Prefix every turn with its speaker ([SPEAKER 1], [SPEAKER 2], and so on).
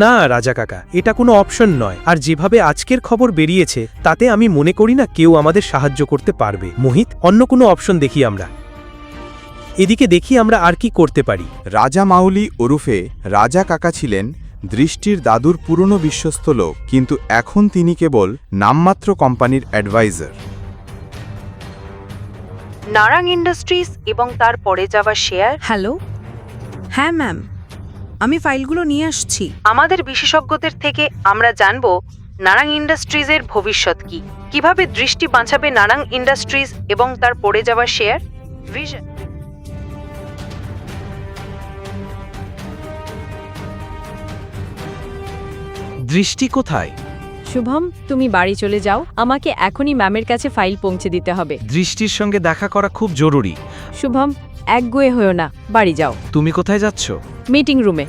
[SPEAKER 1] না রাজা কাকা, এটা কোনো অপশন নয়। আর যেভাবে আজকের খবর বেরিয়েছে তাতে আমি মনে করি না কেউ আমাদের সাহায্য করতে পারবে। মোহিত, অন্য কোনো অপশন দেখি আমরা। এদিকে দেখি আমরা আর কি করতে পারি।
[SPEAKER 2] রাজা মাউলি ওরফে রাজা কাকা ছিলেন দৃষ্টির দাদুর পুরনো বিশ্বস্ত লোক, কিন্তু এখন তিনি কেবল নামমাত্র কোম্পানির অ্যাডভাইজার।
[SPEAKER 3] নারাং ইন্ডাস্ট্রিজ এবং তার পড়ে যাওয়া শেয়ার।
[SPEAKER 4] হ্যালো, হ্যাঁ ম্যাম, আমি ফাইলগুলো নিয়ে আসছি।
[SPEAKER 3] আমাদের বিশেষজ্ঞদের থেকে আমরা জানব নারাং ইন্ডাস্ট্রিজের ভবিষ্যৎ কি, কিভাবে দৃষ্টি বাঁচাবে নারাং ইন্ডাস্ট্রিজ এবং তার পড়ে যাওয়া শেয়ার। ভিশন।
[SPEAKER 1] দৃষ্টি কোথায়?
[SPEAKER 5] শুভম, তুমি বাড়ি চলে যাও, আমাকে এখনই ম্যামের কাছে ফাইল পৌঁছে দিতে হবে।
[SPEAKER 1] দৃষ্টির সঙ্গে দেখা করা খুব জরুরি।
[SPEAKER 5] শুভম, একগুয়ে হয়েও না, বাড়ি যাও।
[SPEAKER 1] তুমি কোথায় যাচ্ছ?
[SPEAKER 5] মিটিং রুমে।